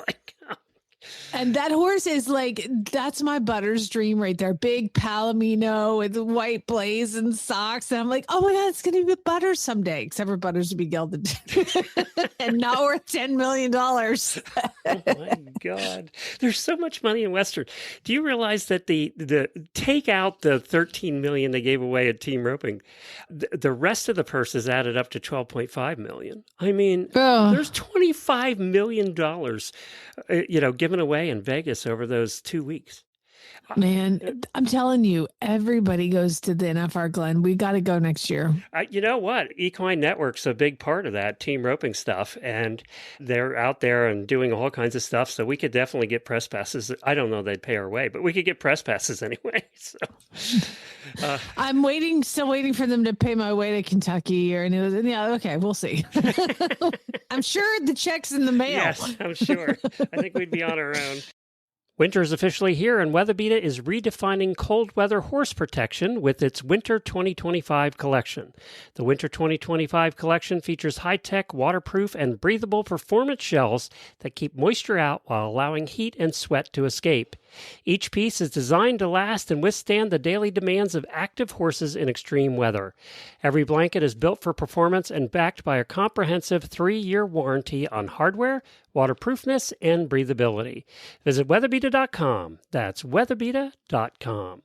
And that horse is like, that's my Butter's dream right there. Big Palomino with white blaze and socks. And I'm like, oh my God, it's going to be Butters someday. Except for Butters to be gelded and not worth $10 million. Oh my God. There's so much money in Western. Do you realize that the take out the $13 million they gave away at team roping, the rest of the purse is added up to $12.5 million. I mean, there's $25 million, given away in Vegas over those 2 weeks. Man, I'm telling you, everybody goes to the NFR, Glenn. We got to go next year. You know what? Equine Network's a big part of that team roping stuff, and they're out there and doing all kinds of stuff. So we could definitely get press passes. I don't know they'd pay our way, but we could get press passes anyway. So I'm still waiting for them to pay my way to Kentucky okay, we'll see. I'm sure the check's in the mail. Yes, I'm sure. I think we'd be on our own. Winter is officially here, and WeatherBeeta is redefining cold weather horse protection with its Winter 2025 collection. The Winter 2025 collection features high-tech, waterproof, and breathable performance shells that keep moisture out while allowing heat and sweat to escape. Each piece is designed to last and withstand the daily demands of active horses in extreme weather. Every blanket is built for performance and backed by a comprehensive 3-year warranty on hardware, waterproofness, and breathability. Visit weatherbeeta.com. That's weatherbeeta.com.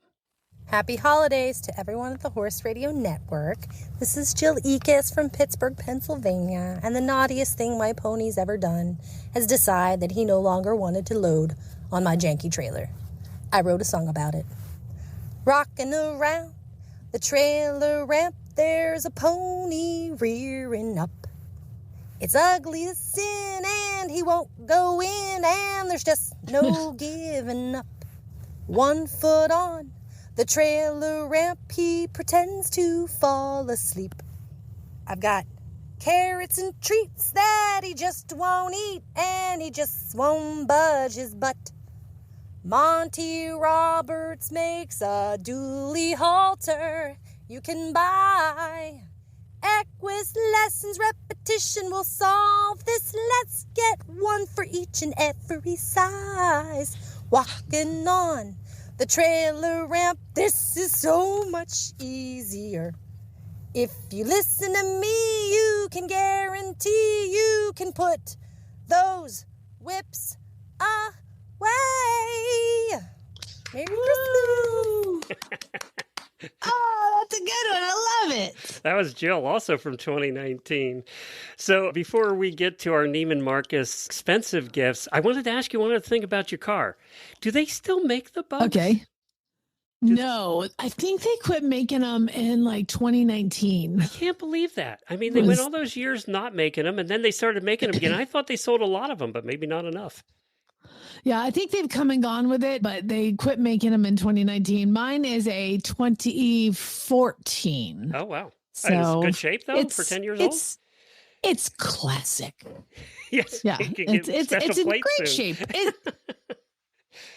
Happy holidays to everyone at the Horse Radio Network. This is Jill Ekus from Pittsburgh, Pennsylvania, and the naughtiest thing my pony's ever done is decide that he no longer wanted to load on my janky trailer. I wrote a song about it. Rocking around the trailer ramp, there's a pony rearing up. It's ugly as sin and he won't go in, and there's just no giving up. 1 foot on the trailer ramp, he pretends to fall asleep. I've got carrots and treats that he just won't eat, and he just won't budge his butt. Monty Roberts makes a dually halter you can buy. Equus lessons repetition will solve this. Let's get one for each and every size. Walking on the trailer ramp, this is so much easier. If you listen to me, you can guarantee you can put those whips away. Merry Christmas. Oh, that's a good one. I love it. That was Jill, also from 2019. So before we get to our Neiman Marcus expensive gifts, I wanted to ask you one other thing about your car. Do they still make the bugs? Okay. No, I think they quit making them in like 2019. I can't believe that. I mean, they went all those years not making them, and then they started making them again. I thought they sold a lot of them, but maybe not enough. Yeah, I think they've come and gone with it, but they quit making them in 2019. Mine is a 2014. Oh, wow. So it's good shape, though, for 10 years old? It's classic. Yes. Yeah, it's in great shape.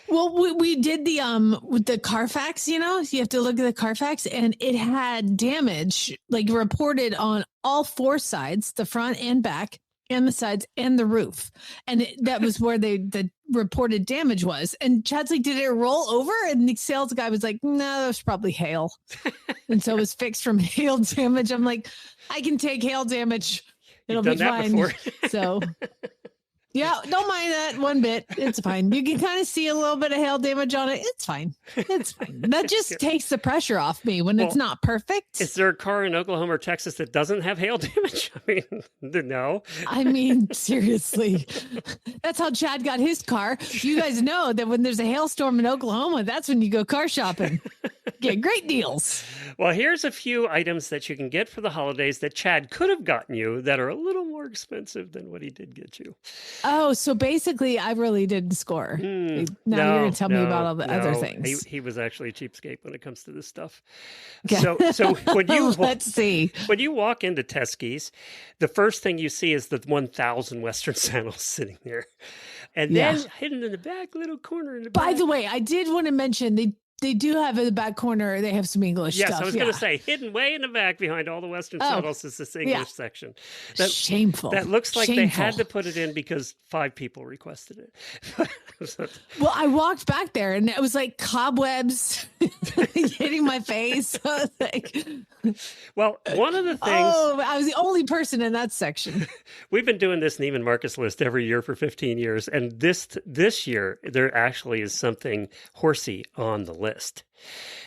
Well, we did the with the Carfax, you have to look at the Carfax, and it had damage, like reported on all 4 sides, the front and back, and the sides and the roof. And that was where the reported damage was. And Chad's like, did it roll over? And the sales guy was like, no, that was probably hail. And so it was fixed from hail damage. I'm like, I can take hail damage. It'll be fine. So yeah, don't mind that one bit. It's fine. You can kind of see a little bit of hail damage on it. It's fine. It's fine. That just takes the pressure off me when it's not perfect. Is there a car in Oklahoma or Texas that doesn't have hail damage? I mean, no. I mean, seriously. That's how Chad got his car. You guys know that when there's a hailstorm in Oklahoma, that's when you go car shopping. Get great deals. Well, here's a few items that you can get for the holidays that Chad could have gotten you that are a little more expensive than what he did get you. Oh, so basically I really didn't score. Now you're going to tell me about all the other things. He was actually a cheapskate when it comes to this stuff. Okay. So when you let's see. When you walk into Teskeys, the first thing you see is the 1,000 Western sandals sitting there. And then hidden in the back little corner in the back. By the way, I did want to mention they do have in the back corner, they have some English stuff. Yes, I was going to say, hidden way in the back behind all the Western saddles is this English section. Shameful. That looks like they had to put it in because 5 people requested it. Well, I walked back there and it was like cobwebs hitting my face. I was like, well, one of the things... Oh, I was the only person in that section. We've been doing this Neiman Marcus list every year for 15 years. And this year, there actually is something horsey on the list.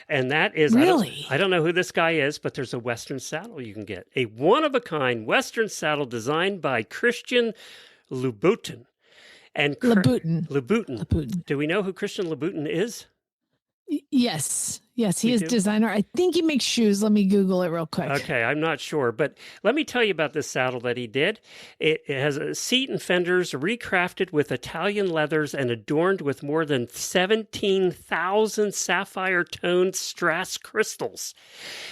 And that is, really? I don't know who this guy is, but there's a Western saddle you can get. A one-of-a-kind Western saddle designed by Christian Louboutin. And Louboutin. Do we know who Christian Louboutin is? Yes. Yes, he is designer. I think he makes shoes. Let me Google it real quick. Okay, I'm not sure. But let me tell you about this saddle that he did. It has a seat and fenders recrafted with Italian leathers and adorned with more than 17,000 sapphire-toned strass crystals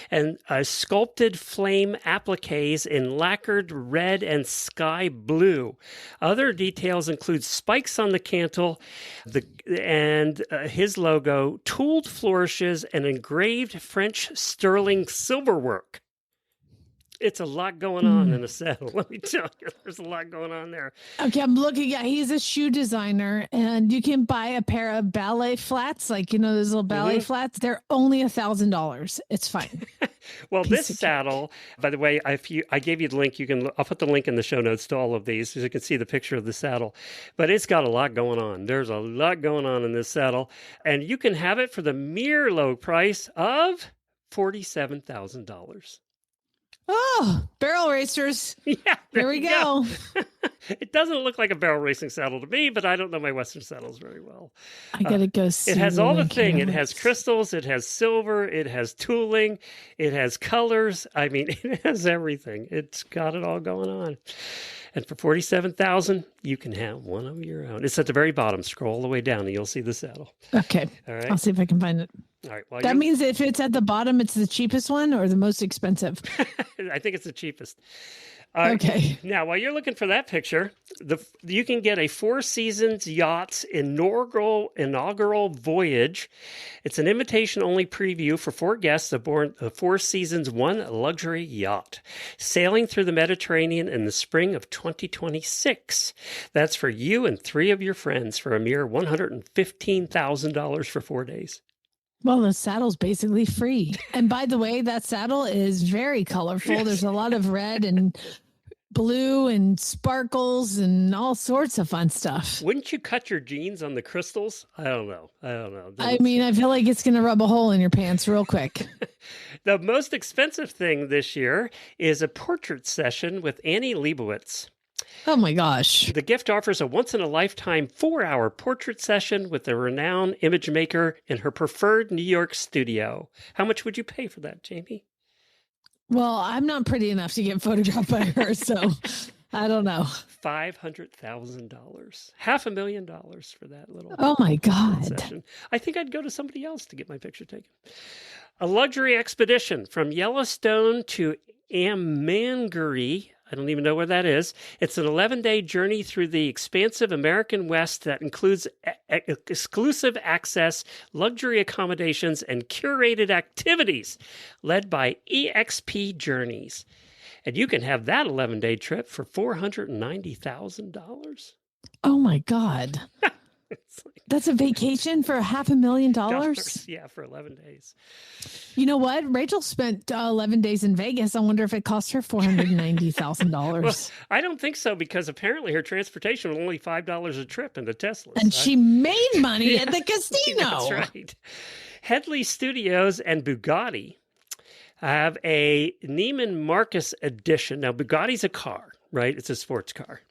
and sculpted flame appliques in lacquered red and sky blue. Other details include spikes on the cantle and his logo, tooled flourishes, and engraved French sterling silverwork. It's a lot going on in a saddle. Let me tell you, there's a lot going on there. Okay, I'm looking. Yeah, he's a shoe designer, and you can buy a pair of ballet flats, like those little ballet flats. They're only $1,000. It's fine. Well, this saddle, by the way, I gave you the link. I'll put the link in the show notes to all of these, so you can see the picture of the saddle. But it's got a lot going on. There's a lot going on in this saddle, and you can have it for the mere low price of $47,000. Oh, barrel racers. Yeah, there we go. It doesn't look like a barrel racing saddle to me, but I don't know my Western saddles very well. I got to go see. It has all the thing. It has crystals. It has silver. It has tooling. It has colors. I mean, it has everything. It's got it all going on. And for $47,000, you can have one of your own. It's at the very bottom. Scroll all the way down and you'll see the saddle. Okay. All right. I'll see if I can find it. All right. Well, that means if it's at the bottom, it's the cheapest one or the most expensive? I think it's the cheapest. Okay. Now, while you're looking for that picture, you can get a Four Seasons Yachts inaugural voyage. It's an invitation-only preview for 4 guests aboard the Four Seasons One luxury yacht, sailing through the Mediterranean in the spring of 2026. That's for you and 3 of your friends for a mere $115,000 for 4 days. Well, the saddle's basically free. And by the way, that saddle is very colorful. Yes. There's a lot of red and blue and sparkles and all sorts of fun stuff. Wouldn't you cut your jeans on the crystals? I don't know. I mean, I feel like it's going to rub a hole in your pants real quick. The most expensive thing this year is a portrait session with Annie Leibovitz. Oh my gosh. The gift offers a once-in-a-lifetime 4-hour portrait session with a renowned image maker in her preferred New York studio. How much would you pay for that, Jamie? Well, I'm not pretty enough to get photographed by her, so I don't know. $500,000. $500,000 for that little oh my God. session. I think I'd go to somebody else to get my picture taken. A luxury expedition from Yellowstone to Amangiri. I don't even know where that is. It's an 11-day journey through the expansive American West that includes exclusive access, luxury accommodations, and curated activities led by EXP Journeys. And you can have that 11-day trip for $490,000. Oh, my God. That's a vacation for $500,000? Yeah, for 11 days. You know what? Rachel spent 11 days in Vegas. I wonder if it cost her $490,000. Well, I don't think so, because apparently her transportation was only $5 a trip in the Tesla. And she made money at the casino. That's right. Headley Studios and Bugatti have a Neiman Marcus edition. Now, Bugatti's a car, right? It's a sports car.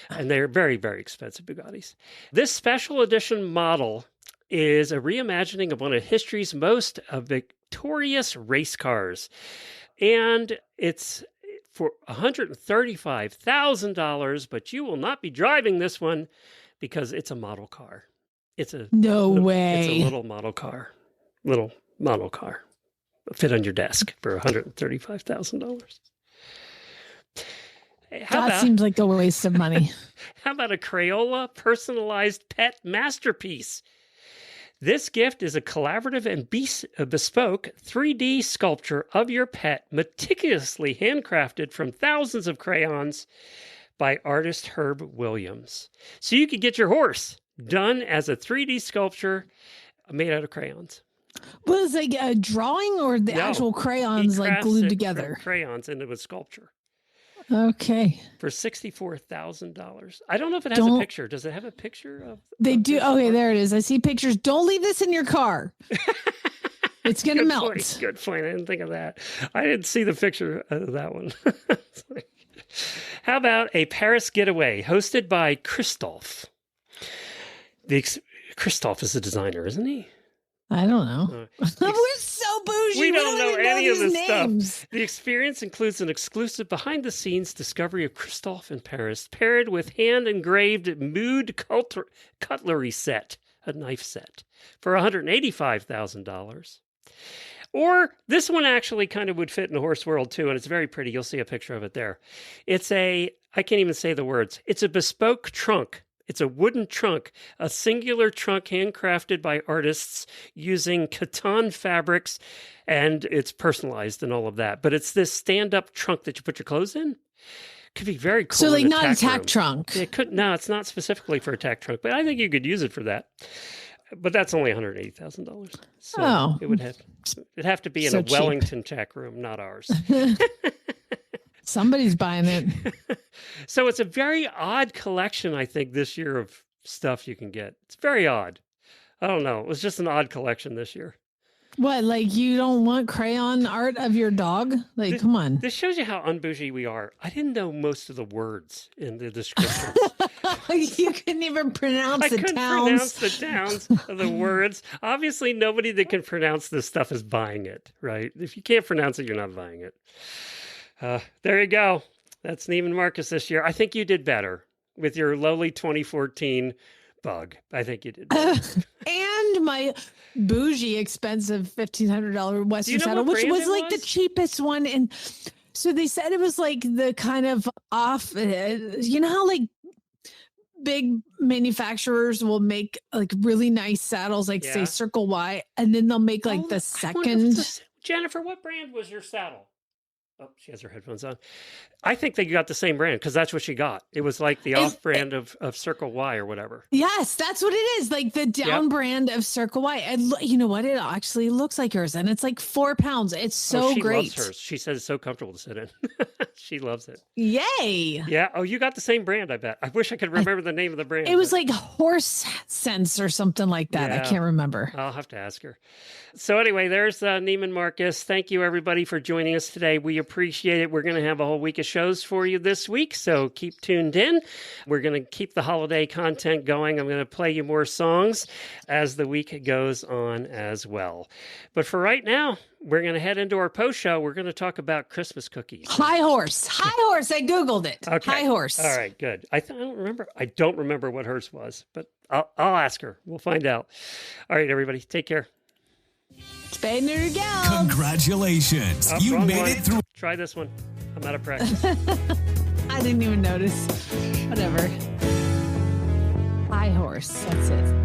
And they're very, very expensive Bugattis. This special edition model is a reimagining of one of history's most victorious race cars. And it's for $135,000, but you will not be driving this one because it's a model car. It's a way. It's a little model car. Little model car. Fit on your desk for $135,000. That seems like a waste of money. How about a Crayola personalized pet masterpiece? This gift is a collaborative and bespoke 3D sculpture of your pet, meticulously handcrafted from thousands of crayons by artist Herb Williams. So you could get your horse done as a 3D sculpture made out of crayons. Was it like a drawing or the actual crayons like glued together? Crayons into a sculpture. Okay. For $64,000. I don't know if it has a picture. Does it have a picture of? They do. Okay, there it is. I see pictures. Don't leave this in your car. It's going to melt. Point. Good point. I didn't think of that. I didn't see the picture of that one. How about a Paris getaway hosted by Christophe? Christophe is the designer, isn't he? I don't know. We're so bougie. We don't know any of this names. stuff. The experience includes an exclusive behind-the-scenes discovery of Christophe in Paris, paired with hand-engraved mood cutlery set, a knife set, for $185,000. Or this one actually kind of would fit in the horse world too, and it's very pretty. You'll see a picture of it there. I can't even say the words. It's a bespoke trunk. It's a wooden trunk, a singular trunk handcrafted by artists using katana fabrics, and it's personalized and all of that. But it's this stand-up trunk that you put your clothes in. Could be very cool. So like not a tack trunk. It could. No, it's not specifically for a tack trunk, but I think you could use it for that. But that's only $180,000. So it'd have to be in a Wellington tack room, not ours. Somebody's buying it. So it's a very odd collection, I think, this year of stuff you can get. It's very odd. I don't know. It was just an odd collection this year. What, like you don't want crayon art of your dog? Like, come on. This shows you how unbougie we are. I didn't know most of the words in the description. You couldn't even pronounce the towns. I couldn't pronounce the towns of the words. Obviously, nobody that can pronounce this stuff is buying it, right? If you can't pronounce it, you're not buying it. There you go. That's Neiman Marcus this year. I think you did better with your lowly 2014 bug. I think you did better. And my bougie, expensive $1,500 Western saddle, which was like the cheapest one. And so they said it was like the kind of off, you know how like big manufacturers will make like really nice saddles, like say Circle Y, and then they'll make like the second. Jennifer, what brand was your saddle? Oh, she has her headphones on. I think they got the same brand because that's what she got. It was like the off-brand of Circle Y or whatever. Yes, that's what it is. Like the down brand of Circle Y. And you know what? It actually looks like hers. And it's like 4 pounds. It's so she great. She loves hers. She says it's so comfortable to sit in. She loves it. Yay. Yeah. Oh, you got the same brand, I bet. I wish I could remember the name of the brand. It was like Horse Sense or something like that. Yeah. I can't remember. I'll have to ask her. So anyway, there's Neiman Marcus. Thank you, everybody, for joining us today. We appreciate it. We're going to have a whole week of shows for you this week, so keep tuned in. We're going to keep the holiday content going. I'm going to play you more songs as the week goes on as well. But for right now, we're going to head into our post show. We're going to talk about Christmas cookies. High horse. High horse. I Googled it. Okay. High horse. All right, good. I don't remember what hers was, but I'll ask her. We'll find out. All right, everybody, take care. Spay neuter gal. Congratulations. You made it through. Try this one. I'm out of practice. I didn't even notice. Whatever. High horse. That's it.